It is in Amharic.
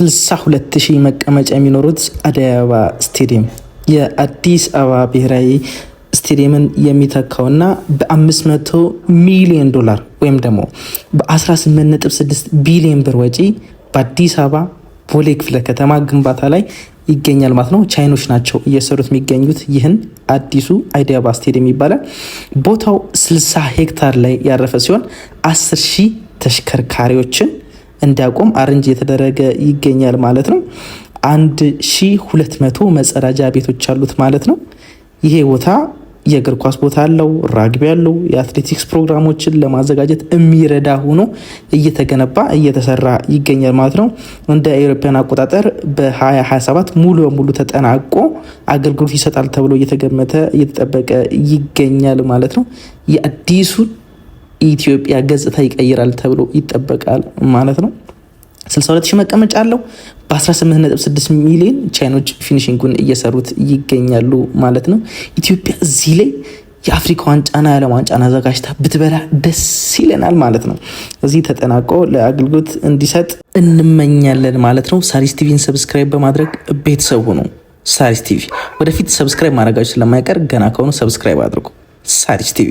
62,000 መቀመጫ የሚኖሩት አዲስ አበባ ስቴዲየም የአዲስ አበባ ብሔራዊ ስቴዲየምን የሚተካውና በ500 ሚሊዮን ዶላር ወይም ደግሞ በ18.6 ቢሊዮን ብር ወጪ በአዲስ አበባ ቦሌ ክፍለ ከተማ ግንባታ ላይ ይገኛል ማለት ነው። ቻይኖች ናቸው እየሰሩት የሚገኙት። ይህን አዲሱ አዲስ አበባ ስቴዲየም ይባላል። ቦታው 60 ሄክታር ላይ ያረፈ ሲሆን 10,000 ተሽከርካሪዎችን እንዲያቆም አረንጅ የተደረገ ይገኛል ማለት ነው። 1200 መጸዳጃ ቤቶች አሉት ማለት ነው። ይሄ ቦታ የእግር ኳስ ቦታ አለው፣ ራግቢ አለው፣ የአትሌቲክስ ፕሮግራሞችን ለማዘጋጀት የሚረዳ ሆኖ እየተገነባ እየተሰራ ይገኛል ማለት ነው። እንደ አውሮፓውያን አቆጣጠር በ2027 ሙሉ በሙሉ ተጠናቆ አገልግሎት ይሰጣል ተብሎ እየተገመተ እየተጠበቀ ይገኛል ማለት ነው። የአዲሱ ኢትዮጵያ ገጽታ ይቀይራል ተብሎ ይጠበቃል ማለት ነው። 62,000 መቀመጫ አለው። በ18.6 ሚሊዮን ቻይኖች ፊኒሽንጉን እየሰሩት ይገኛሉ ማለት ነው። ኢትዮጵያ እዚህ ላይ የአፍሪካ ዋንጫና የዓለም ዋንጫን አዘጋጅታ ብትበላ ደስ ይለናል ማለት ነው። እዚህ ተጠናቆ ለአገልግሎት እንዲሰጥ እንመኛለን ማለት ነው። ሳሪስ ቲቪን ሰብስክራይብ በማድረግ ቤተሰቡ ነው። ሳሪስ ቲቪ ወደፊት ሰብስክራይብ ማድረጋችሁ ስለማይቀር ገና ከሆኑ ሰብስክራይብ አድርጉ። ሳሪስ ቲቪ